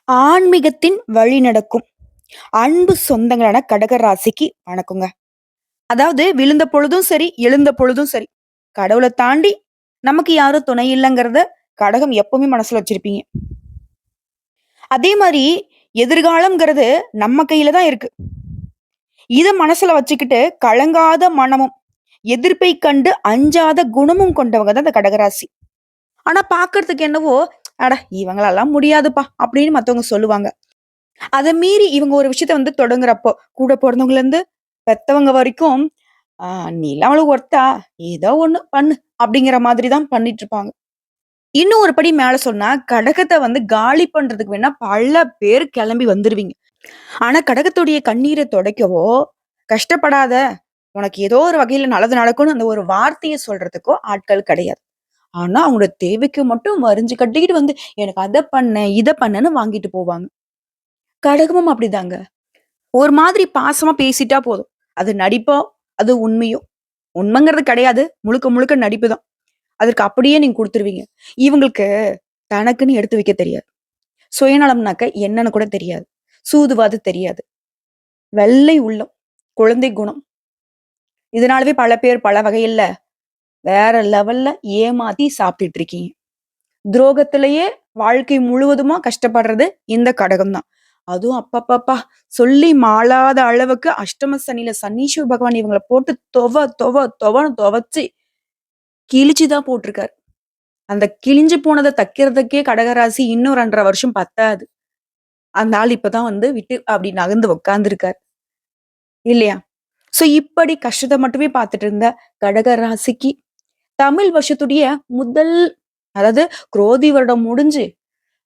ஆன்மீகத்தின் வழி நடக்கும் அன்பு சொந்தங்களான கடக ராசிக்கு வணக்கங்க. அதாவது விழுந்த பொழுதும் சரி, எழுந்த பொழுதும் சரி, கடவுளை தாண்டி நமக்கு யாரும் துணை இல்லைங்கிறத கடகம் எப்பவுமே மனசுல வச்சிருப்பீங்க. அதே மாதிரி எதிர்காலம்ங்கிறது நம்ம கையில தான் இருக்கு. இத மனசுல வச்சுக்கிட்டு கலங்காத மனமும், எதிர்ப்பை கண்டு அஞ்சாத குணமும் கொண்டவங்க தான் இந்த கடகராசி. ஆனா பாக்குறதுக்கு என்னவோ, அட இவங்களெல்லாம் முடியாதுப்பா அப்படின்னு மத்தவங்க சொல்லுவாங்க. அத மீறி இவங்க ஒரு விஷயத்த தொடங்குறப்போ, கூட பொறந்தவங்கல இருந்து பெத்தவங்க வரைக்கும், "ஆ நீலாம் அவளுக்கு ஒர்த்தா? ஏதோ ஒண்ணு பண்ணு." அப்படிங்கிற மாதிரி தான் பண்ணிட்டு இருப்பாங்க. இன்னும் ஒரு படி மேல சொன்னா, கடகத்த காலி பண்றதுக்கு வேணா பல பேர் கெளம்பி வந்துருவீங்க. ஆனா கடகத்துடைய கண்ணீர தொடைக்கவோ, "கஷ்டப்படாத, உனக்கு ஏதோ ஒரு வகையில நல்லது நடக்கும்னு" அந்த ஒரு வார்த்தைய சொல்றதுக்கோ ஆட்கள் கிடையாது. ஆனா அவங்களோட தேவைக்கு மட்டும் வரிஞ்சு கட்டிக்கிட்டு "எனக்கு அத பண்ணு, இத பண்ணுன்னு" வாங்கிட்டு போவாங்க. கடகமும் அப்படிதாங்க. ஒரு மாதிரி பாசமா பேசிட்டா போதும். அது நடிப்போ, அது உண்மையோ. உண்மைங்கிறது கிடையாது. முழுக்க முழுக்க நடிப்பு தான். அதற்கு அப்படியே நீங்க குடுத்துருவீங்க. இவங்களுக்கு தனக்குன்னு எடுத்து வைக்க தெரியாது. சுயநலம்னாக்க என்னன்னு கூட தெரியாது. சூதுவாது தெரியாது. வெள்ளை உள்ளம், குழந்தை குணம். இதனாலவே பல பேர் பல வகையில வேற லெவல்ல ஏமாத்தி சாப்பிட்டுட்டு இருக்கீங்க. துரோகத்திலேயே வாழ்க்கை முழுவதுமா கஷ்டப்படுறது இந்த கடகம் தான். அதுவும் அப்பப்பப்பா! சொல்லி மாளாத அளவுக்கு அஷ்டம சனியில சனீஸ்வர பகவான் இவங்கள போட்டு தொவன்னு துவச்சு கிழிச்சு தான் போட்டிருக்காரு. அந்த கிழிஞ்சு போனத தைக்கிறதுக்கே கடகராசி இன்னும் 2 1/2 வருஷம் பத்தாது. அந்த ஆள் இப்பதான் விட்டு அப்படி நகர்ந்து உட்கார்ந்திருக்காரு. இல்லையா? சோ இப்படி கஷ்டத்த மட்டுமே பார்த்துட்டு இருந்த கடக ராசிக்கு தமிழ் வருஷத்துடைய முதல் அதாவது குரோதி வருடம் முடிஞ்சு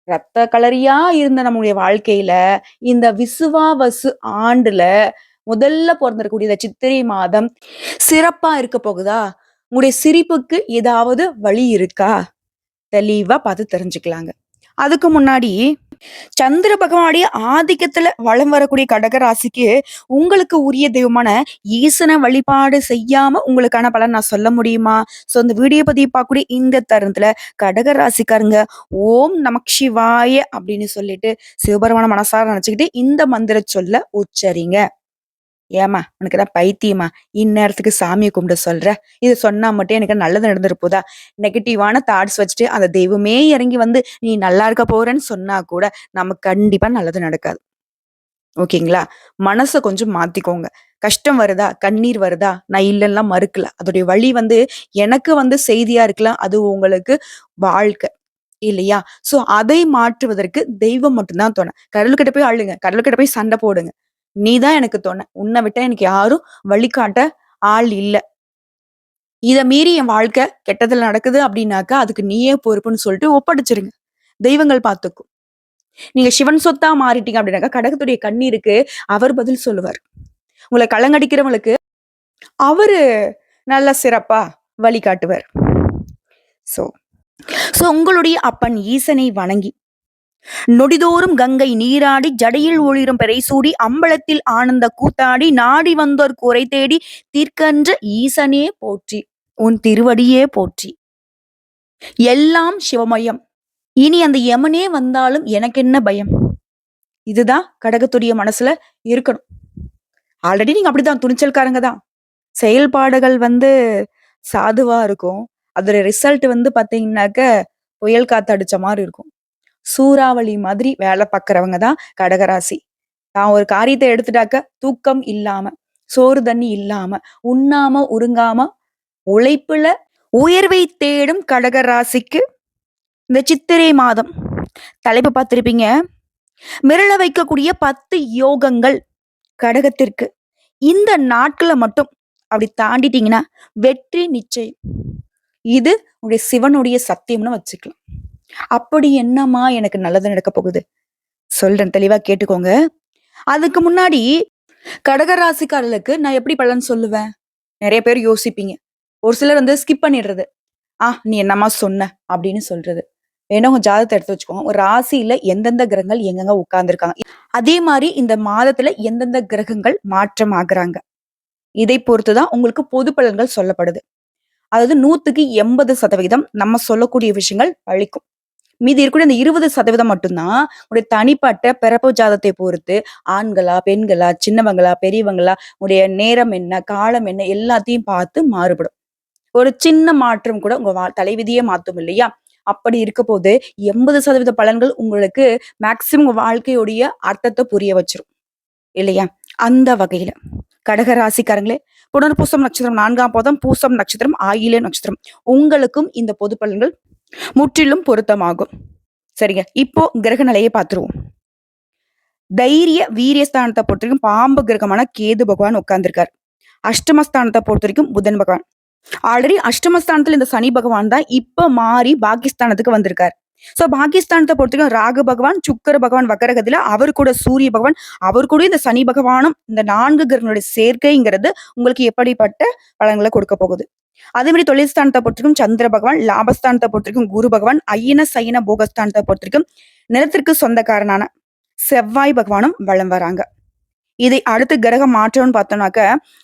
ரத்த களரியா இருந்த நம்முடைய வாழ்க்கையில, இந்த விசுவாவசு ஆண்டுல முதல்ல பொறந்திருக்கக்கூடிய இந்த சித்திரை மாதம் சிறப்பா இருக்க போகுதா? உங்களுடைய சிரிப்புக்கு ஏதாவது வழி இருக்கா? தெளிவா பார்த்து தெரிஞ்சுக்கலாங்க. அதுக்கு முன்னாடி சந்திர பகவானுடைய ஆதிக்கத்துல வலம் வரக்கூடிய கடக ராசிக்கு உங்களுக்கு உரிய தெய்வமான ஈசன வழிபாடு செய்யாம உங்களுக்கான பலன் நான் சொல்ல முடியுமா? சோ இந்த வீடியோ பதிவு பார்க்கக்கூடிய இந்த தருணத்துல கடக ராசிக்காரங்க ஓம் நமக் சிவாய அப்படின்னு சொல்லிட்டு சிவபெருமான மனசார நினைச்சுக்கிட்டு இந்த மந்திர சொல்ல உச்சரிங்க. ஏம்மா உனக்கு தான் பைத்தியமா? இந்நேரத்துக்கு சாமிய கும்பிட சொல்ற? இது சொன்னா மட்டும் எனக்கு நல்லது நடந்துற போதா? நெகட்டிவான தாட்ஸ் வச்சுட்டு அந்த தெய்வமே இறங்கி நீ நல்லா இருக்க போறன்னு சொன்னா கூட நமக்கு கண்டிப்பா நல்லது நடக்காது. ஓகேங்களா? மனச கொஞ்சம் மாத்திக்கோங்க. கஷ்டம் வருதா? கண்ணீர் வருதா? நான் இல்லன்னுலாம் மறுக்கல. அதோடைய வழி எனக்கு செய்தியா இருக்கலாம். அது உங்களுக்கு வாழ்க்கை. இல்லையா? சோ அதை மாற்றுவதற்கு தெய்வம் மட்டும் தான் துணை. கடவுள்கிட்ட போய் அழுங்க. கடவுள்கிட்ட போய் சண்டை போடுங்க. நீ தான் எனக்கு துணை. உன்ன விட்டா எனக்கு யாரும் வழிகாட்ட ஆள் இல்ல. இத மீறி என் வாழ்க்கை கெட்டதுல நடக்குது அப்படின்னாக்கா, அதுக்கு நீயே பொறுப்புன்னு சொல்லிட்டு ஒப்படைச்சிருங்க. தெய்வங்கள் பார்த்துக்கும். நீங்க சிவன் சொத்தா மாறிட்டீங்க அப்படின்னாக்கா, கடகத்துடைய கண்ணீருக்கு அவர் பதில் சொல்லுவார். உங்கள கலங்கடிக்கிறவங்களுக்கு அவரு நல்ல சிறப்பா வழிகாட்டுவார். சோ சோ உங்களுடைய அப்பன் ஈசனை வணங்கி நொடிதோறும் கங்கை நீராடி ஜடையில் ஒளிரும் பெறைசூடி அம்பலத்தில் ஆனந்த கூத்தாடி நாடி வந்தோர் குறை தேடி தீர்க்கன்ற ஈசனே போற்றி உன் திருவடியே போற்றி எல்லாம் சிவமயம் இனி அந்த யமனே வந்தாலும் எனக்கு என்ன பயம். இதுதான் கடகத்துடைய மனசுல இருக்கணும். ஆல்ரெடி நீங்க அப்படிதான் துணிச்சல்காரங்க தான். செயல்பாடுகள் சாதுவா இருக்கும். அதோட ரிசல்ட் பாத்தீங்கன்னாக்க புயல் காத்து அடிச்ச மாதிரி இருக்கும். சூறாவளி மாதிரி வேலை பார்க்கறவங்க தான் கடகராசி. தான் ஒரு காரியத்த எடுத்துட்டாக்க தூக்கம் இல்லாம, சோறு தண்ணி இல்லாம, உண்ணாம உறங்காம உழைப்புல உயர்வை தேடும் கடகராசிக்கு இந்த சித்திரை மாதம் தலைப்பு பார்த்திருப்பீங்க. மிரள வைக்கக்கூடிய 10 யோகங்கள் கடகத்திற்கு. இந்த நாட்கள மட்டும் அப்படி தாண்டிட்டீங்கன்னா வெற்றி நிச்சயம். இது உங்களுடைய சிவனுடைய சத்தியம்னு வச்சுக்கலாம். அப்படி என்னம்மா எனக்கு நல்லது நடக்க போகுது? சொல்றேன் தெளிவா கேட்டுக்கோங்க. அதுக்கு முன்னாடி கடகராசிக்காரர்களுக்கு நான் எப்படி பலன் சொல்லுவேன்? நெறைய பேர் யோசிப்பீங்க. ஒரு சிலர் ஸ்கிப் பண்ணிடுறது. நீ என்னம்மா சொன்ன?" அப்படின்னு சொல்றது. வேணா உங்க ஜாதகத்த எடுத்து வச்சுக்கோங்க. ஒரு ராசியில எந்தெந்த கிரகங்கள் எங்கெங்க உட்கார்ந்திருக்காங்க. அதே மாரி இந்த மாதத்துல எந்தெந்த கிரகங்கள் மாற்றம் ஆகுறாங்க. இதை பொறுத்து தான் உங்களுக்கு பொது பலன்கள் சொல்லப்படுது. அதாவது 100க்கு 80% நம்ம சொல்லக்கூடிய விஷயங்கள் பழிக்கும். மீதி இருக்கக்கூடிய அந்த 20% மட்டும் தான் உங்களுடைய தனிப்பட்ட பிறப்பு ஜாதத்தை பொறுத்து ஆண்களா, பெண்களா, சின்னவங்களா, பெரியவங்களா, உங்களுடைய நேரம் என்ன, காலம் என்ன எல்லாத்தையும் பார்த்து மாறுபடும். ஒரு சின்ன மாற்றம் கூட உங்க தலைவிதியே மாத்தும் இல்லையா? அப்படி இருக்கப்போது 80% பலன்கள் உங்களுக்கு மேக்ஸிமம் உங்க வாழ்க்கையுடைய அர்த்தத்த புரிய வச்சுரும். இல்லையா? அந்த வகையில கடக ராசிக்காரங்களே, புனர்பூசம் நட்சத்திரம் 4ஆம் பாதம், பூசம் நட்சத்திரம், ஆயில்ய நட்சத்திரம். உங்களுக்கும் இந்த பொது பலன்கள் முற்றிலும் பொருத்தமாகும். சரிங்க. இப்போ கிரக நிலையை பார்த்துருவோம். தைரிய, வீரிய ஸ்தானத்த பொறுத்தவரைக்கும் பாம்பு கிரகமான கேது பகவான் உட்கார்ந்திருக்காரு. அஷ்டமஸ்தானத்த பொறுத்தவரைக்கும் புதன் பகவான். ஆல்ரெடி அஷ்டமஸ்தானத்துல இந்த சனி பகவான் தான் இப்ப மாறி பாகிஸ்தானத்துக்கு வந்திருக்காரு. சோ பாகிஸ்தானத்தை பொறுத்தவரைக்கும் ராகு பகவான், சுக்கர பகவான் வக்கரகத்துல, அவர் கூட சூரிய பகவான், அவர் கூட இந்த சனி பகவானும் இந்த 4 கிரகங்களுடைய சேர்க்கைங்கிறது உங்களுக்கு எப்படிப்பட்ட பலன்களை கொடுக்க போகுது. அதே மாதிரி தொழில் ஸ்தானத்தை பொறுத்தவரைக்கும் சந்திர பகவான், லாபஸ்தானத்தை பொறுத்தவரைக்கும் குரு பகவான், ஐயன சைன போகஸ்தானத்தை பொறுத்தவரைக்கும் நிலத்திற்கு சொந்தக்காரனான செவ்வாய் பகவானும் வலம் வராங்க. இதை அடுத்து கிரக மாற்றம்னு பார்த்தோம்னாக்க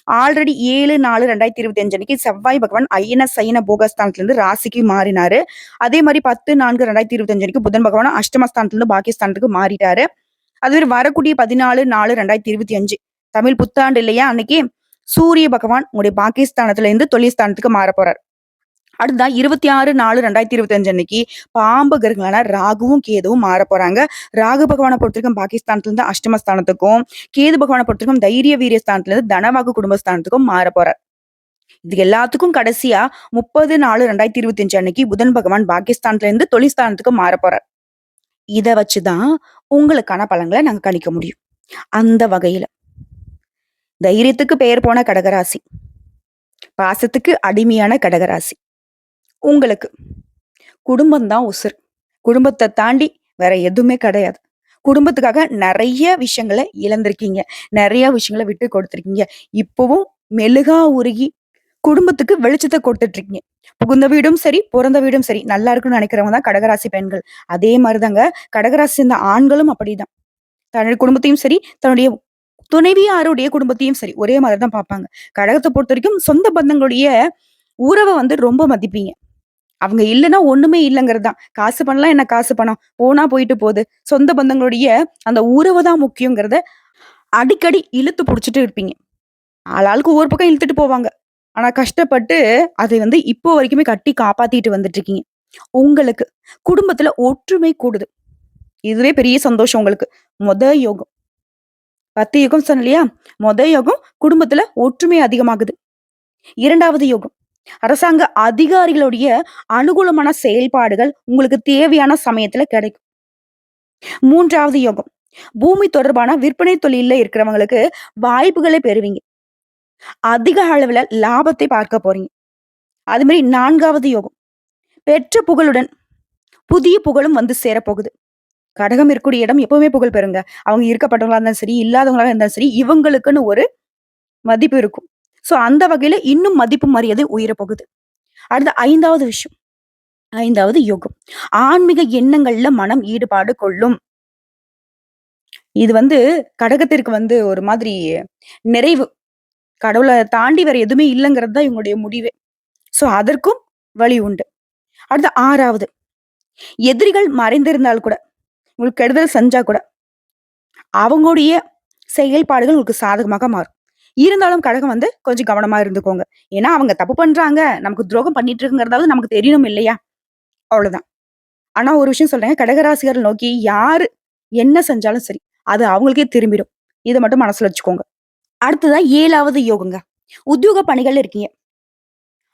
ஆல்ரெடி 7/4/2025 அன்னைக்கு செவ்வாய் பகவான் ஐயன சைன போகஸ்தானத்துல இருந்து ராசிக்கு மாறினாரு. அதே மாதிரி 10/4/2025 அன்னைக்கு புதன் பகவான் அஷ்டமஸ்தானத்துல இருந்து பாகிஸ்தானத்துக்கு மாறிட்டாரு. அதுவே வரக்கூடிய 14/4/2025 தமிழ் புத்தாண்டு இல்லையா? அன்னைக்கு சூரிய பகவான் உங்களுடைய பாகிஸ்தானத்துல இருந்து தொழில் ஸ்தானத்துக்கு மாற போறார். அடுத்ததா 26/4/2025 அன்னைக்கு பாம்பு கிரகங்களான ராகுவும் கேதுவும் மாற போறாங்க. ராகு பகவானை பொறுத்தவரைக்கும் பாகிஸ்தானத்துல இருந்து அஷ்டமஸ்தானத்துக்கும், கேது பகவானை பொறுத்தவரைக்கும் தைரிய வீரிய ஸ்தானத்துல இருந்து தனவாக்கு குடும்பஸ்தானத்துக்கும் மாற போறார். இது எல்லாத்துக்கும் கடைசியா 30/4/2025 அன்னைக்கு புதன் பகவான் பாகிஸ்தான்ல இருந்து தொழில்ஸ்தானத்துக்கு மாற போறார். இத வச்சுதான் உங்களுக்கான பலன்களை நாங்க கணிக்க முடியும். அந்த வகையில தைரியத்துக்கு பெயர் போன கடகராசி, பாசத்துக்கு அடிமையான கடகராசி, உங்களுக்கு குடும்பம் தான் உசுர். குடும்பத்தை தாண்டி வேற எதுவுமே கிடையாது. குடும்பத்துக்காக நிறைய விஷயங்களை இழந்திருக்கீங்க. நிறைய விஷயங்களை விட்டு கொடுத்திருக்கீங்க. இப்பவும் மெழுகா உருகி குடும்பத்துக்கு வெளிச்சத்தை கொடுத்துட்டு இருக்கீங்க. புகுந்த வீடும் சரி, பிறந்த வீடும் சரி, நல்லா இருக்குன்னு நினைக்கிறவங்க தான் கடகராசி பெண்கள். அதே மாதிரிதாங்க கடகராசி சேர்ந்த ஆண்களும் அப்படிதான். தன்னுடைய குடும்பத்தையும் சரி, தன்னுடைய துணைவியாருடைய குடும்பத்தையும் சரி, ஒரே மாதிரிதான் பார்ப்பாங்க. கடகத்தை பொறுத்த வரைக்கும் சொந்த பந்தங்களுடைய உறவை ரொம்ப மதிப்பீங்க. அவங்க இல்லைன்னா ஒண்ணுமே இல்லைங்கிறது தான். காசு பண்ணலாம் என்ன, காசு பணம் போனா போயிட்டு போகுது. சொந்த பந்தங்களுடைய அந்த உறவு தான் முக்கியங்கிறத அடிக்கடி இழுத்து புடிச்சிட்டு இருப்பீங்க. ஆளாளுக்கு ஒவ்வொரு பக்கம் இழுத்துட்டு போவாங்க. ஆனா கஷ்டப்பட்டு அதை இப்போ வரைக்குமே கட்டி காப்பாத்திட்டு வந்துட்டு இருக்கீங்க. உங்களுக்கு குடும்பத்துல ஒற்றுமை கூடுது. இதுவே பெரிய சந்தோஷம் உங்களுக்கு. மொத யோகம் 10 யோகம் சொன்ன இல்லையா? மொத யோகம் குடும்பத்துல ஒற்றுமை அதிகமாகுது. 2வது யோகம் அரசாங்க அதிகாரிகளுடைய அனுகூலமான செயல்பாடுகள் உங்களுக்கு தேவையான சமயத்துல கிடைக்கும். 3வது யோகம் பூமி தொடர்பான விற்பனை தொழில இருக்கிறவங்களுக்கு வாய்ப்புகளை பெறுவீங்க. அதிக அளவுல லாபத்தை பார்க்க போறீங்க. அது மாதிரி 4வது யோகம் பெற்ற புகழுடன் புதிய புகழும் சேரப்போகுது. கடகம் இருக்கக்கூடிய இடம் எப்பவுமே புகழ் பெறுங்க. அவங்க இருக்கப்பட்டவங்களா இருந்தாலும் சரி, இல்லாதவங்களா இருந்தாலும் சரி, இவங்களுக்குன்னு ஒரு மதிப்பு இருக்கும். சோ அந்த வகையில இன்னும் மதிப்பு மரியாதை உயர போகுது. அடுத்த 5வது விஷயம், 5வது யோகம் ஆன்மீக எண்ணங்கள்ல மனம் ஈடுபாடு கொள்ளும். இது கடகத்திற்கு ஒரு மாதிரி நிறைவு. கடவுளை தாண்டி வேற எதுவுமே இல்லைங்கிறது தான் இவங்களுடைய முடிவே. சோ அதற்கும் வழி உண்டு. அடுத்த 6வது எதிரிகள் மறைந்திருந்தால் கூட, உங்களுக்கு கெடுதல் செஞ்சா கூட அவங்களுடைய செயல்பாடுகள் உங்களுக்கு சாதகமாக மாறும். இருந்தாலும் கடகம் கொஞ்சம் கவனமா இருந்துக்கோங்க. ஏன்னா அவங்க தப்பு பண்றாங்க, நமக்கு துரோகம் பண்ணிட்டு இருக்குங்கிறதாவது நமக்கு தெரியணும் இல்லையா? அவ்வளவுதான். ஆனா ஒரு விஷயம் சொல்றேன், கடகராசிகர்கள் நோக்கி யாரு என்ன செஞ்சாலும் சரி, அது அவங்களுக்கே திரும்பிடும். இதை மட்டும் மனசுல வச்சுக்கோங்க. அடுத்ததான் 7வது யோகங்க. உத்தியோக பணிகள் இருக்கீங்க.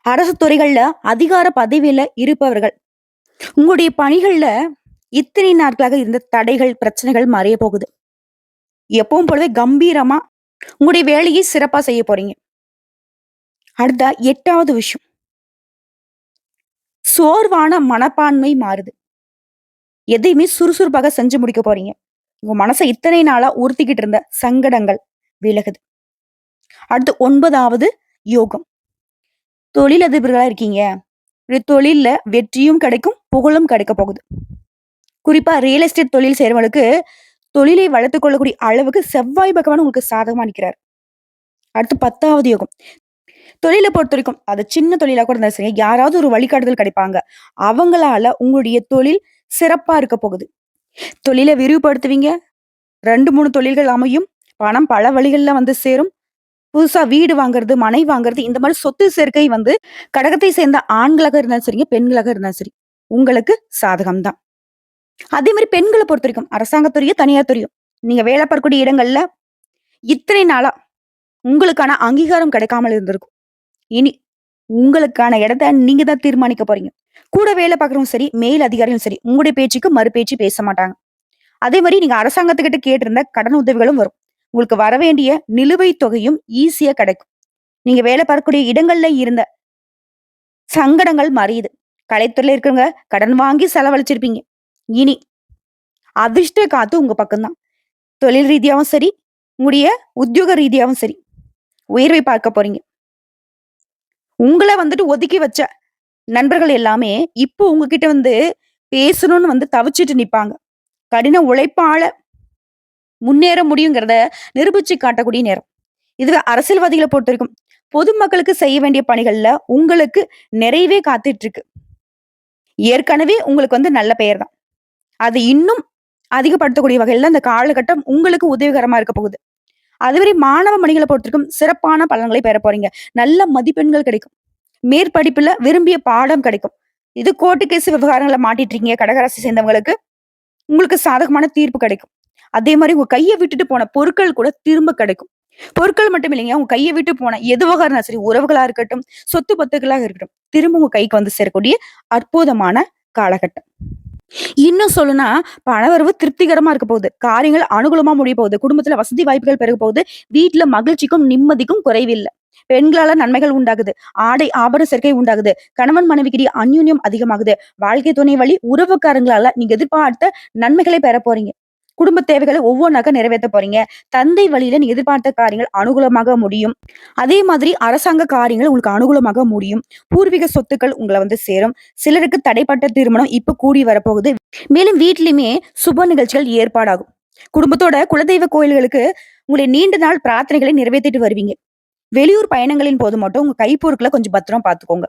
அரசு துறைகள்ல அதிகார பதவியில இருப்பவர்கள், உங்களுடைய பணிகள்ல இத்தனை நாட்களாக இருந்த தடைகள், பிரச்சனைகள் மறைய போகுது. எப்பவும் போலவே கம்பீரமா உங்களுடைய வேலையை சிறப்பா செய்ய போறீங்க. அடுத்த 8வது விஷயம், சோர்வான மனப்பான்மை மாறுது. எதையுமே சுறுசுறுப்பாக செஞ்சு முடிக்க போறீங்க. உங்க மனசை இத்தனை நாளா உறுத்திக்கிட்டு இருந்த சங்கடங்கள் விலகுது. அடுத்து 9வது யோகம், தொழிலதிபர்களா இருக்கீங்க. தொழில்ல வெற்றியும் கிடைக்கும், புகழும் கிடைக்க போகுது. குறிப்பா ரியல் எஸ்டேட் தொழில் செய்யறவங்களுக்கு தொழிலை வளர்த்துக் கொள்ளக்கூடிய அளவுக்கு செவ்வாய் பகவான் உங்களுக்கு சாதகமா நிற்கிறார். அடுத்து 10வது யோகம், தொழிலை பொறுத்த வரைக்கும் அது சின்ன தொழிலா கூட இருந்தாலும் சரி, யாராவது ஒரு வழிகாட்டுதல் கிடைப்பாங்க. அவங்களால உங்களுடைய தொழில் சிறப்பா இருக்க போகுது. தொழில விரிவுபடுத்துவீங்க. 2, 3 தொழில்கள் அமையும். பணம் பல வழிகள்ல வந்து சேரும். புதுசா வீடு வாங்குறது, மனை வாங்குறது இந்த மாரி சொத்து சேர்க்கை வந்து கடகத்தை சேர்ந்த ஆண்களாக இருந்தாலும் சரிங்க, பெண்களாக இருந்தாலும் சரி, உங்களுக்கு சாதகம் தான். அதே மாரி பெண்கள பொறுத்தவரைக்கும் அரசாங்கத் துறையோ, தனியார் துறையோ, நீங்க வேலை பார்க்கக்கூடிய இடங்கள்ல இத்தனை நாளா உங்களுக்கான அங்கீகாரம் கிடைக்காமல் இருந்திருக்கும். இனி உங்களுக்கான இடத்த நீங்க தான் தீர்மானிக்க போறீங்க. கூட வேலை பார்க்குறவங்க சரி, மேல் அதிகாரியும் சரி, உங்களுடைய பேச்சுக்கு மறுபேச்சு பேச மாட்டாங்க. அதே மாரி நீங்க அரசாங்கத்துக்கிட்ட கேட்டிருந்த கடன் உதவிகளும் வரும். உங்களுக்கு வரவேண்டிய நிலுவைத் தொகையும் ஈஸியா கிடைக்கும். நீங்க வேலை பார்க்கக்கூடிய இடங்கள்ல இருந்த சங்கடங்கள் மறையுது. கலைத்துறையில இருக்கிறவங்க கடன் வாங்கி செலவழிச்சிருப்பீங்க. இனி அதிர்ஷ்ட காத்து உங்க பக்கம் தான். தொழில் ரீதியாவும் சரி, உங்களுடைய உத்தியோக ரீதியாவும் சரி, உயர்வை பார்க்க போறீங்க. உங்கள வந்துட்டு ஒதுக்கி வச்ச நண்பர்கள் எல்லாமே இப்போ உங்ககிட்ட வந்து பேசணும்னு வந்து தவிச்சுட்டு நிப்பாங்க. கடின உழைப்பால முன்னேற முடியுங்கிறத நிரூபிச்சு காட்டக்கூடிய நேரம். இதுவே அரசியல்வாதிகள பொறுத்தவரைக்கும், பொதுமக்களுக்கு செய்ய வேண்டிய பணிகள்ல உங்களுக்கு நிறைவே காத்துட்டு இருக்கு. ஏற்கனவே உங்களுக்கு வந்து நல்ல பெயர் தான். அது இன்னும் அதிகப்படுத்தக்கூடிய வகையில இந்த காலகட்டம் உங்களுக்கு உதவிகரமா இருக்க போகுது. அதுவரை மாணவ மணிகள பொறுத்தவரைக்கும் சிறப்பான பலன்களை பெற போறீங்க. நல்ல மதிப்பெண்கள் கிடைக்கும். மேற்படிப்புல விரும்பிய பாடம் கிடைக்கும். இது கோர்ட்டு கேஸ் விவகாரங்கள மாட்டிட்டு இருக்கீங்க கடகராசி சேர்ந்தவங்களுக்கு, உங்களுக்கு சாதகமான தீர்ப்பு கிடைக்கும். அதே மாரி உங்க கைய விட்டுட்டு போன பொருட்கள் கூட திரும்ப கிடைக்கும். பொருட்கள் மட்டும் இல்லைங்க. உங்க கைய விட்டு போன எதுவாக இருந்தாலும் சரி, உறவுகளா இருக்கட்டும், சொத்து பத்துக்களாக இருக்கட்டும், திரும்ப உங்க கைக்கு வந்து சேரக்கூடிய அற்புதமான காலகட்டம். இன்னும் சொல்லணும்னா, பணவரவு திருப்திகரமா இருக்க போகுது. காரியங்கள் அனுகூலமா முடிய போகுது. குடும்பத்துல வசதி வாய்ப்புகள் பெருக போகுது. வீட்ல மகிழ்ச்சிக்கும், நிம்மதிக்கும் குறைவில்ல. பெண்களால நன்மைகள் உண்டாகுது. ஆடை, ஆபரண சேர்க்கை உண்டாகுது. கணவன் மனைவிக்கிடையே அந்யோன்யம் அதிகமாகுது. வாழ்க்கை துணை வழி உறவுக்காரங்களால நீங்க எதிர்பார்த்த நன்மைகளை பெற போறீங்க. குடும்ப தேவைகளை ஒவ்வொன்னாக நிறைவேத்த போறீங்க. தந்தை வழியில நீங்க எதிர்பார்த்த காரியங்கள் அனுகூலமாக முடியும். அதே மாதிரி அரசாங்க காரியங்கள் உங்களுக்கு அனுகூலமாக முடியும். பூர்வீக சொத்துக்கள் உங்கள வந்து சேரும். சிலருக்கு தடைப்பட்ட திருமணம் இப்ப கூடி வரப்போகுது. மேலும் வீட்லயுமே சுப நிகழ்ச்சிகள் ஏற்பாடாகும். குடும்பத்தோட குலதெய்வ கோயில்களுக்கு உங்களுடைய நீண்ட நாள் பிரார்த்தனைகளை நிறைவேற்றிட்டு வருவீங்க. வெளியூர் பயணங்களின் போது மட்டும் உங்க கைப்பொருட்களை கொஞ்சம் பத்திரமா பாத்துக்கோங்க.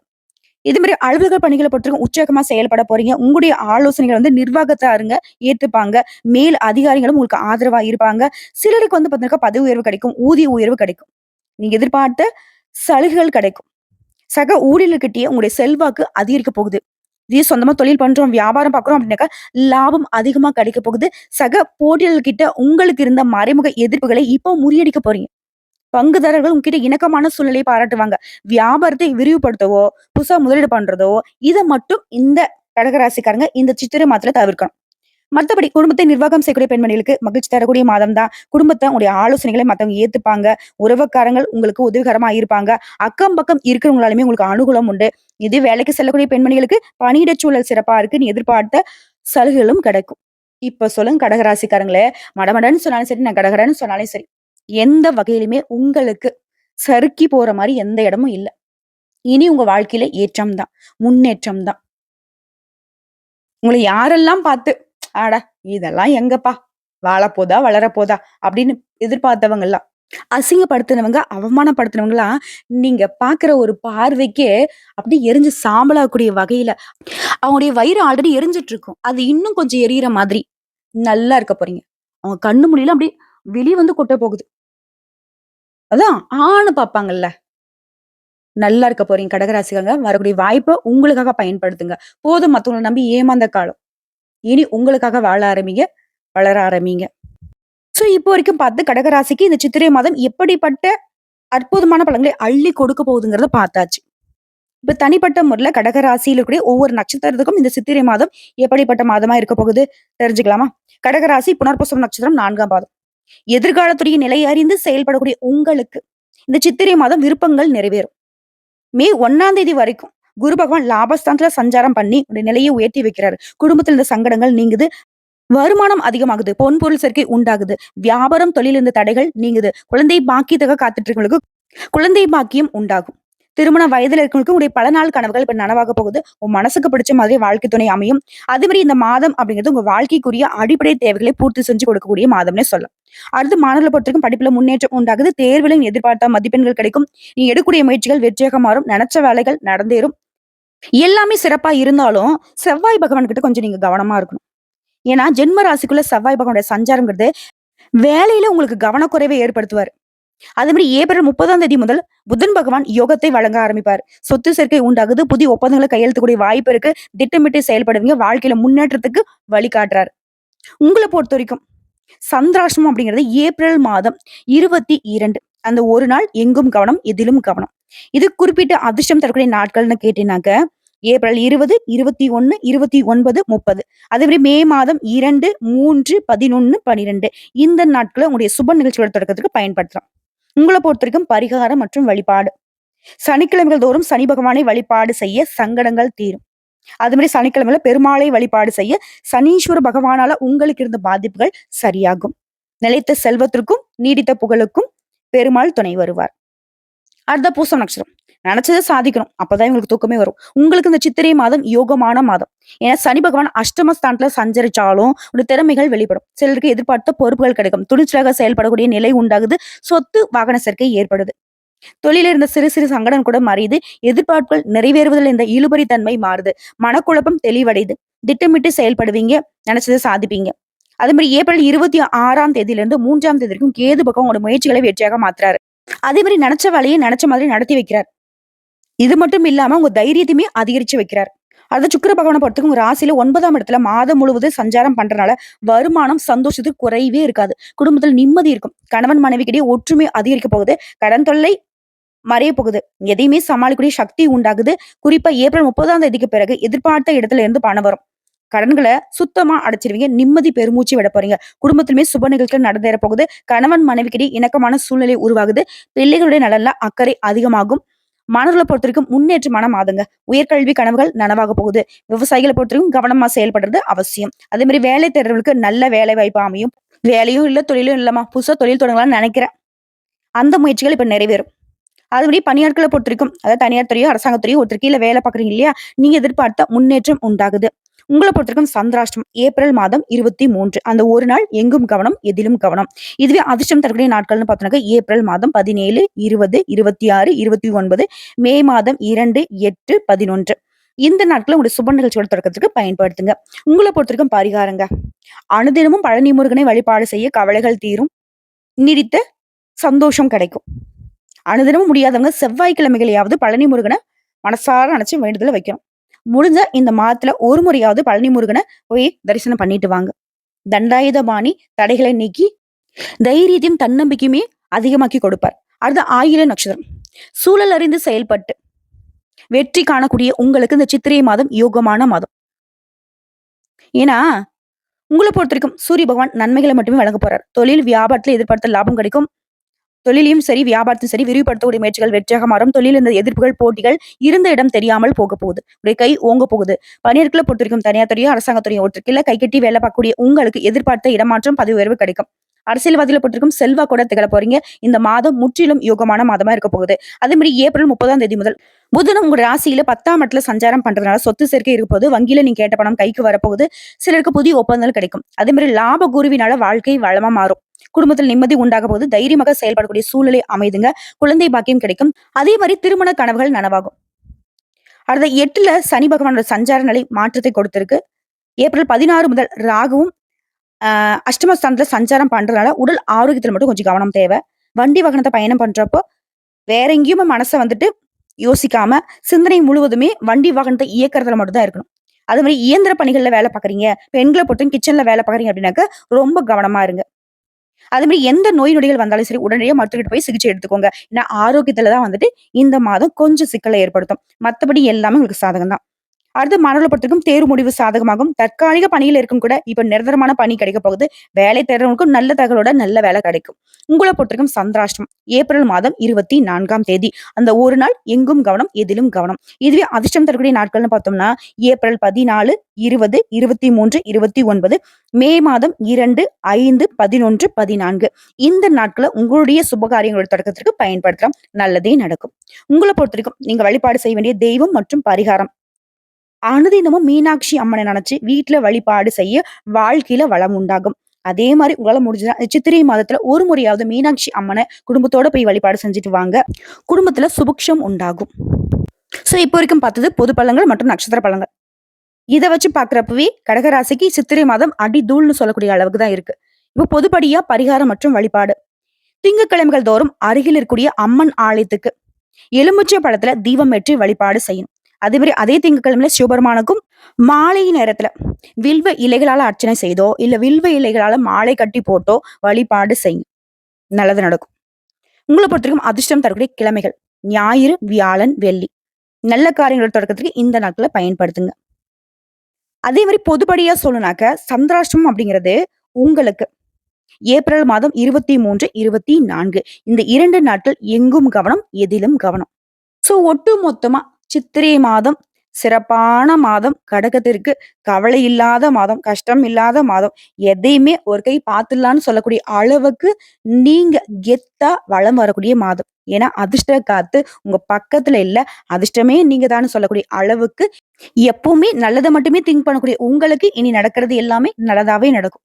இது மாதிரி அலுவலக பணிகளை பொறுத்தவரைக்கும் உற்சாகமா செயல்பட போறீங்க. உங்களுடைய ஆலோசனைகள் வந்து நிர்வாகத்தாருங்க ஏத்துப்பாங்க. மேல் அதிகாரிகளும் உங்களுக்கு ஆதரவா இருப்பாங்க. சிலருக்கு வந்து பாத்தீங்கன்னா பதவி உயர்வு கிடைக்கும். ஊதிய உயர்வு கிடைக்கும். நீங்க எதிர்பார்த்த சலுகைகள் கிடைக்கும். சக ஊழியர்கிட்டயே உங்களுடைய செல்வாக்கு அதிகரிக்க போகுது. இதே சொந்தமா தொழில் பண்றோம், வியாபாரம் பார்க்குறோம் அப்படின்னாக்கா, லாபம் அதிகமா கிடைக்க போகுது. சக போட்டியாளர்கிட்ட உங்களுக்கு இருந்த மறைமுக எதிர்ப்புகளை இப்போ முறியடிக்க போறீங்க. பங்குதாரர்கள் உங்ககிட்ட இணக்கமான சூழ்நிலையை பாராட்டுவாங்க. வியாபாரத்தை விரிவுபடுத்தவோ, புதுசா முதலீடு பண்றதோ, இத மட்டும் இந்த கடகராசிக்காரங்க இந்த சித்திரை மாதத்துல தவிர்க்கணும். மத்தபடி குடும்பத்தை நிர்வாகம் செய்யக்கூடிய பெண்மணிகளுக்கு மகிழ்ச்சி தரக்கூடிய மாதம் தான். குடும்பத்த உங்களுடைய ஆலோசனைகளை மத்தவங்க ஏத்துப்பாங்க. உறவுக்காரங்கள் உங்களுக்கு உதவிகரமா இருப்பாங்க. அக்கம் பக்கம் இருக்கிறவங்களாலுமே உங்களுக்கு அனுகூலம் உண்டு. இது வேலைக்கு செல்லக்கூடிய பெண்மணிகளுக்கு பணியிட சூழல் சிறப்பா இருக்கு. நீ எதிர்பார்த்த சலுகைகளும் கிடைக்கும். இப்ப சொல்லுங்க கடகராசிக்காரங்களே, மடமடன்னு சொன்னாலும் சரி, நான் கடகடன்னு சொன்னாலும் சரி, எந்த வகையிலுமே உங்களுக்கு சறுக்கி போற மாரி எந்த இடமும் இல்ல. இனி உங்க வாழ்க்கையில ஏற்றம் தான், முன்னேற்றம் தான். உங்கள யாரெல்லாம் பார்த்து, "அட இதெல்லாம் எங்கப்பா? வாழப்போதா, வளரப்போதா" அப்படின்னு எதிர்பார்த்தவங்கலாம், அசிங்கப்படுத்துனவங்க, அவமானப்படுத்துனவங்கலாம், நீங்க பார்க்குற ஒரு பார்வைக்கே அப்படியே எரிஞ்சு சாம்பலாகக்கூடிய வகையில, அவங்களுடைய வயிறு ஆல்ரெடி எரிஞ்சுட்டு இருக்கும். அது இன்னும் கொஞ்சம் எரியிற மாதிரி, நல்லா இருக்க போறீங்க. அவங்க கண்ணு முடியலாம் அப்படியே வெளிய வந்து கொட்ட போகுது. அதான் ஆன்னு பார்ப்பாங்கல்ல. நல்லா இருக்க போறீங்க கடகராசிக்காரங்க. வரக்கூடிய வாய்ப்ப உங்களுக்காக பயன்படுத்துங்க. போதும் மத்தவங்கள நம்பி ஏமாந்த காலம். இனி உங்களுக்காக வாழ ஆரம்பிங்க. வளர ஆரம்பிங்க. சோ இப்போ வரைக்கும் பார்த்து கடகராசிக்கு இந்த சித்திரை மாதம் எப்படிப்பட்ட அற்புதமான பலன்களை அள்ளி கொடுக்க போகுதுங்கிறத பார்த்தாச்சு. இப்ப தனிப்பட்ட முறையில கடகராசியில இருக்கக்கூடிய ஒவ்வொரு நட்சத்திரத்துக்கும் இந்த சித்திரை மாதம் எப்படிப்பட்ட மாதமா இருக்க போகுது தெரிஞ்சுக்கலாமா? கடகராசி புனர்பூசம் நட்சத்திரம் 4ஆம் பாதம். எதிர்காலத்துடைய நிலை அறிந்து செயல்படக்கூடிய உங்களுக்கு இந்த சித்திரை மாதம் விருப்பங்கள் நிறைவேறும். மே 1ஆம் தேதி வரைக்கும் குரு பகவான் லாபஸ்தானத்துல சஞ்சாரம் பண்ணி உங்களுடைய நிலையை உயர்த்தி வைக்கிறாரு. குடும்பத்துல இருந்த சங்கடங்கள் நீங்குது. வருமானம் அதிகமாகுது. பொன் பொருள் சேர்க்கை உண்டாகுது. வியாபாரம், தொழில் இருந்த தடைகள் நீங்குது. குழந்தை பாக்கியத்துக்காக காத்துட்டு இருக்கவங்களுக்கு குழந்தை பாக்கியம் உண்டாகும். திருமண வயதுல இருக்கவங்களுக்கு உங்களுடைய பல நாள் கனவுகள் இப்ப நனவாக போகுது. உங்க மனசுக்கு பிடிச்ச மாதிரி வாழ்க்கை துணை அமையும். அதே மாதிரி இந்த மாதம் அப்படிங்கிறது உங்க வாழ்க்கைக்குரிய அடிப்படை தேவைகளை பூர்த்தி செஞ்சு கொடுக்கக்கூடிய மாதம்னே சொல்லலாம். அடுத்து மாணவர்களை பொறுத்தவரைக்கும் படிப்புல முன்னேற்றம் உண்டாகுது. தேர்வுல நீ எதிர்பார்த்த மதிப்பெண்கள் கிடைக்கும். நீ எடுக்கக்கூடிய முயற்சிகள் வெற்றியாக மாறும். நினைச்ச வேலைகள் நடந்தேறும். எல்லாமே சிறப்பா இருந்தாலும், செவ்வாய் பகவான் கிட்ட கொஞ்சம் நீங்க கவனமா இருக்கணும். ஏன்னா, ஜென்ம ராசிக்குள்ள செவ்வாய் பகவானுடைய சஞ்சாரம்ங்கிறது, வேலையில உங்களுக்கு கவனக்குறைவை ஏற்படுத்துவாரு. அதே மாரி ஏப்ரல் 30ஆம் தேதி முதல் புதன் பகவான் யோகத்தை வழங்க ஆரம்பிப்பார். சொத்து சேர்க்கை உண்டாகுது. புதிய ஒப்பந்தங்கள கையெழுத்துக்கூடிய வாய்ப்பு இருக்கு. திட்டமிட்டு செயல்படுவீங்க. வாழ்க்கையில முன்னேற்றத்துக்கு வழிகாட்டுறாரு. உங்கள பொறுத்தவரைக்கும் சந்திராஷ்டமம் அப்படிங்கிறது ஏப்ரல் மாதம் 22 அந்த ஒரு நாள் எங்கும் கவனம், எதிலும் கவனம். இது குறிப்பிட்ட அதிர்ஷ்டம் தரக்கூடிய நாட்கள்னு கேட்டீங்கன்னாக்க, ஏப்ரல் 20, 21, 29, 30. அதே மாரி மே மாதம் 2, 3, 11, 12 இந்த நாட்கள உங்களுடைய சுப நிகழ்ச்சிகளோட தொடக்கத்துக்கு பயன்படுத்தலாம். உங்கள பொறுத்தவரைக்கும் பரிகாரம் மற்றும் வழிபாடு. சனிக்கிழமைகள் தோறும் சனி பகவானை வழிபாடு செய்ய சங்கடங்கள் தீரும். அது மாரி சனிக்கிழமையில பெருமாளை வழிபாடு செய்ய சனீஸ்வர பகவானால உங்களுக்கு இருந்த பாதிப்புகள் சரியாகும். நிலைத்த செல்வத்திற்கும் நீடித்த புகழுக்கும் பெருமாள் துணை வருவார். அடுத்த பூசம் நட்சத்திரம். நினைச்சதை சாதிக்கணும். அப்பதான் உங்களுக்கு தூக்கமே வரும். உங்களுக்கு இந்த சித்திரை மாதம் யோகமான மாதம். ஏன்னா சனி பகவான் அஷ்டமஸ்தானத்துல சஞ்சரிச்சாலும் ஒரு திறமைகள் வெளிப்படும். சிலருக்கு எதிர்பார்த்த பொறுப்புகள் கிடைக்கும். துணிச்சலாக செயல்படக்கூடிய நிலை உண்டாகுது. சொத்து வாகன சேர்க்கை ஏற்படுது. தொழில இருந்த சிறு சிறு சங்கடம் கூட மறையுது. எதிர்பார்ப்புகள் நிறைவேறுவதில் இந்த இழுபறி தன்மை மாறுது. மனக்குழப்பம் தெளிவடையுது. திட்டமிட்டு செயல்படுவீங்க. நினைச்சதை சாதிப்பீங்க. அதே மாதிரி ஏப்ரல் 26ஆம் தேதியிலிருந்து 3ஆம் தேதி வரைக்கும் கேது பக்கம் உங்களோட முயற்சிகளை வெற்றியாக மாத்துறாரு. அதே மாதிரி நினைச்ச வேலையை நினைச்ச மாதிரி நடத்தி வைக்கிறார். இது மட்டும் இல்லாம உங்க தைரியத்தையுமே அதிகரிச்சு வைக்கிறார். அடுத்து சுக்கிர பகவானை பொறுத்தவரைக்கும் உங்க ராசியில 9ஆம் இடத்துல மாதம் முழுவதும் சஞ்சாரம் பண்றதுனால வருமானம், சந்தோஷத்துக்கு குறைவே இருக்காது. குடும்பத்தில் நிம்மதி இருக்கும். கணவன் மனைவிக்கிடையே ஒற்றுமை அதிகரிக்க போகுது. கடன் தொல்லை மறைய போகுது. எதையுமே சமாளிக்கக்கூடிய சக்தி உண்டாகுது. குறிப்பா ஏப்ரல் 30ஆம் தேதிக்கு பிறகு எதிர்பார்த்த இடத்துல இருந்து பணம் வரும். கடன்களை சுத்தமா அடைச்சிருவீங்க. நிம்மதி பெருமூச்சு விட போறீங்க. குடும்பத்திலுமே சுப நிகழ்ச்சிகள் நடந்தேற போகுது. கணவன் மனைவிக்கிடையே இணக்கமான சூழ்நிலை உருவாகுது. பிள்ளைகளுடைய நலன்ல அக்கறை அதிகமாகும். மாணவர்களை பொறுத்தவரைக்கும் முன்னேற்றமான மாதங்க. உயர்கல்வி கனவுகள் நனவாக போகுது. விவசாயிகளை பொறுத்தவரைக்கும் கவனமா செயல்படுறது அவசியம். அதே மாதிரி வேலை தேடுறவர்களுக்கு நல்ல வேலை வாய்ப்பு அமையும். வேலையும் இல்ல, தொழிலும் இல்லமா, புதுசா தொழில் தொடங்கலாம்னு நினைக்கிறேன். அந்த முயற்சிகள் இப்ப நிறைவேறும். அதுபடி பணியாட்களை பொறுத்தவரைக்கும், அதாவது தனியார் துறையோ அரசாங்கத்துறையோ ஒருத்தர் கீழ வேலை பாக்குறீங்க இல்லையா, நீங்க எதிர்பார்த்த முன்னேற்றம் உண்டாகுது. உங்களை பொறுத்தவரைக்கும் சந்திராஷ்டமம் ஏப்ரல் மாதம் 23 அந்த ஒரு நாள் எங்கும் கவனம், எதிலும் கவனம். இதுவே அதிர்ஷ்டம் தரக்கூடிய நாட்கள்னு பார்த்தோம்னாக்க ஏப்ரல் மாதம் 17, 20, 26, 29, மே மாதம் 2, 8, 11 இந்த நாட்களை உங்களுடைய சுப நிகழ்ச்சியோட தொடக்கத்துக்கு பயன்படுத்துங்க. உங்களை பொறுத்தவரைக்கும் பரிகாரங்க. அனுதினமும் பழனி முருகனை வழிபாடு செய்ய கவலைகள் தீரும். நீடித்த சந்தோஷம் கிடைக்கும். அனுதினமும் முடியாதவங்க செவ்வாய்க்கிழமைகளையாவது பழனி முருகனை மனசார நினைச்சு வேண்டுதல வைக்கணும். முடிஞ்ச இந்த மாதத்துல ஒரு முறையாவது பழனி முருகனை போய் தரிசனம் பண்ணிட்டு வாங்க. தண்டாயுதபாணி தடைகளை நீக்கி தைரியத்தையும் தன்னம்பிக்கையுமே அதிகமாக்கி கொடுப்பார். அடுத்த ஆயில நட்சத்திரம். சூழல் அறிந்து செயல்பட்டு வெற்றி காணக்கூடிய உங்களுக்கு இந்த சித்திரை மாதம் யோகமான மாதம். ஏன்னா உங்களை பொறுத்த வரைக்கும் சூரிய பகவான் நன்மைகளை மட்டுமே வழங்க போறார். தொழில் வியாபாரத்துல எதிர்பார்த்த லாபம் கிடைக்கும். தொழிலையும் சரி, வியாபாரத்தையும் சரி விரிவுபடுத்தக்கூடிய முயற்சிகள் வெற்றியாக மாறும். தொழில் இந்த எதிர்ப்புகள், போட்டிகள் இருந்த இடம் தெரியாமல் போக போகுது. உடைய கை ஓங்க போகுது. பணியாட்களை பொறுத்த வரைக்கும் தனியார் துறையோ, அரசாங்கத்துறையோ ஒருத்தருக்குள்ள கை கட்டி வேலை பார்க்கக்கூடிய உங்களுக்கு எதிர்பார்த்த இடமாற்றம், பதவி உயர்வு கிடைக்கும். அரசியல்வாதிகளை பொறுத்திருக்கும் செல்வா கூட திகழ போறீங்க. இந்த மாதம் முற்றிலும் யோகமான மாதமா இருக்க போகுது. அதே மாதிரி ஏப்ரல் 30ஆம் தேதி முதல் புதனும் உங்க ராசியில 10ஆம் இடத்துல சஞ்சாரம் பண்றதுனால சொத்து சேர்க்கை இருக்க போது. வங்கியில நீங்க கேட்ட பணம் கைக்கு வரப்போகுது. சிலருக்கு புதிய ஒப்பந்தங்கள் கிடைக்கும். அதே மாதிரி லாப குருவினால வாழ்க்கை வளமா மாறும். குடும்பத்தில் நிம்மதி உண்டாக போது. தைரியமாக செயல்படக்கூடிய சூழ்நிலை அமைதுங்க. குழந்தை பாக்கியம் கிடைக்கும். அதே மாதிரி திருமண கனவுகள் நனவாகும். அடுத்த 8ல சனி பகவானோட சஞ்சார நிலை மாற்றத்தை கொடுத்திருக்கு. ஏப்ரல் 16 முதல் ராகுவும் அஷ்டமஸ்தானத்துல சஞ்சாரம் பண்றதுனால உடல் ஆரோக்கியத்துல மட்டும் கொஞ்சம் கவனம் தேவை. வண்டி வாகனத்தை பயணம் பண்றப்போ வேற எங்கேயுமே மனசை வந்துட்டு யோசிக்காம சிந்தனை முழுவதுமே வண்டி வாகனத்தை இயக்கறதுல மட்டும் தான் இருக்கணும். அது மாதிரி இயந்திர பணிகள்ல வேலை பாக்குறீங்க, பெண்களை பொறுத்தும் கிச்சன்ல வேலை பாக்குறீங்க அப்படின்னாக்க ரொம்ப கவனமா இருங்க. அதே மாதிரி எந்த நோய் நொடிகள் வந்தாலும் சரி உடனடியாக மருத்துவர்கிட்ட போய் சிகிச்சை எடுத்துக்கோங்க. ஏன்னா ஆரோக்கியத்துலதான் வந்துட்டு இந்த மாதம் கொஞ்சம் சிக்கலை ஏற்படுத்தும். மத்தபடி எல்லாமே உங்களுக்கு சாதகம் தான். அடுத்து மாணவர்களை பொறுத்தவரைக்கும் தேர்வு முடிவு சாதகமாகும். தற்காலிக பணியில இருக்கும் கூட இப்ப நிரந்தரமான பணி கிடைக்க போகுது. வேலை தேடுறவங்களுக்கும் நல்ல தகவலோட நல்ல வேலை கிடைக்கும். உங்களை பொறுத்தவரைக்கும் சந்திராஷ்டம் ஏப்ரல் மாதம் 24ஆம் தேதி அந்த ஒரு நாள் எங்கும் கவனம், எதிலும் கவனம். இதுவே அதிர்ஷ்டம் தரக்கூடிய நாட்கள்னு பார்த்தோம்னா ஏப்ரல் 14, 20, 23, 29, மே மாதம் 2, 5, 11, 14 இந்த நாட்களை உங்களுடைய சுபகாரியங்களோட தொடக்கத்திற்கு பயன்படுத்தலாம். நல்லதே நடக்கும். உங்களை பொறுத்தவரைக்கும் நீங்க வழிபாடு செய்ய வேண்டிய தெய்வம் மற்றும் பரிகாரம் அனுதினமும் மீனாட்சி அம்மனை நினைச்சு வீட்டுல வழிபாடு செய்ய வாழ்க்கையில வளம் உண்டாகும். அதே மாதிரி உங்களால முடிஞ்சதா சித்திரை மாதத்துல ஒரு முறையாவது மீனாட்சி அம்மனை குடும்பத்தோட போய் வழிபாடு செஞ்சுட்டு வாங்க. குடும்பத்துல சுபிக்ஷம் உண்டாகும். சோ இப்போ வரைக்கும் பார்த்தது பொது பலன்கள் மற்றும் நட்சத்திர பலன்கள். இத வச்சு பார்க்கிறப்பவே கடகராசிக்கு சித்திரை மாதம் அடி தூள்னு சொல்லக்கூடிய அளவுக்கு தான் இருக்கு. இப்போ பொதுப்படியா பரிகாரம் மற்றும் வழிபாடு. திங்கட்கிழமைகள் தோறும் அருகில் இருக்கக்கூடிய அம்மன் ஆலயத்துக்கு எலுமிச்சை பழத்துல தீபம் ஏற்றி வழிபாடு செய்யணும். அதே மாதிரி அதே திங்கட்கிழமையில சிவபெருமானுக்கும் மாலை நேரத்துல வில்வ இலைகளால அர்ச்சனை செய்தோ, இல்ல வில்வ இலைகளால மாலை கட்டி போட்டோ வழிபாடு செய்யும். நல்லது நடக்கும். உங்கள பொறுத்தவரைக்கும் அதிர்ஷ்டம் தரக்கூடிய கிழமைகள் ஞாயிறு, வியாழன், வெள்ளி. நல்ல காரியங்கள் தொடக்கத்துக்கு இந்த நாட்கள பயன்படுத்துங்க. அதே மாதிரி பொதுப்படியா சொல்லணும்னாக்க சந்திராஷ்டமம் அப்படிங்கிறது உங்களுக்கு ஏப்ரல் மாதம் 23, 24 இந்த 2 நாட்கள் எங்கும் கவனம், எதிலும் கவனம். சோ ஒட்டு மொத்தமா சித்திரை மாதம் சிறப்பான மாதம். கடகத்திற்கு கவலை இல்லாத மாதம், கஷ்டம் இல்லாத மாதம். எதையுமே ஒரு கை பார்த்துடலான்னு சொல்லக்கூடிய அளவுக்கு நீங்க கெத்தா வலம் வரக்கூடிய மாதம். ஏன்னா அதிர்ஷ்ட காத்து உங்க பக்கத்துல இல்ல. அதிர்ஷ்டமே நீங்க தான்னு சொல்லக்கூடிய அளவுக்கு எப்பவுமே நல்லதை மட்டுமே திங்க் பண்ணக்கூடிய உங்களுக்கு இனி நடக்கிறது எல்லாமே நல்லதாவே நடக்கும்.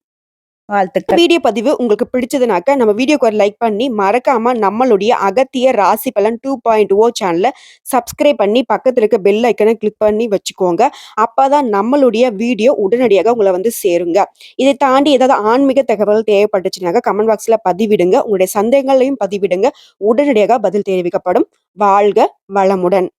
வாழ்த்துக்கள். வீடியோ பதிவு உங்களுக்கு பிடிச்சதுனாக்க நம்ம வீடியோக்கு ஒரு லைக் பண்ணி மறக்காம நம்மளுடைய அகத்திய ராசி பலன் 2.0 சேனலை சப்ஸ்கிரைப் பண்ணி பக்கத்துல இருக்க பெல் ஐக்கனை கிளிக் பண்ணி வச்சுக்கோங்க. அப்பதான் நம்மளுடைய வீடியோ உடனடியாக உங்களை வந்து சேருங்க. இதை தாண்டி ஏதாவது ஆன்மீக தகவல் தேவைப்பட்டுச்சுனாக்க கமெண்ட் பாக்ஸ்ல பதிவிடுங்க. உங்களுடைய சந்தேகங்களையும் பதிவிடுங்க. உடனடியாக பதில் தெரிவிக்கப்படும். வாழ்க வளமுடன்.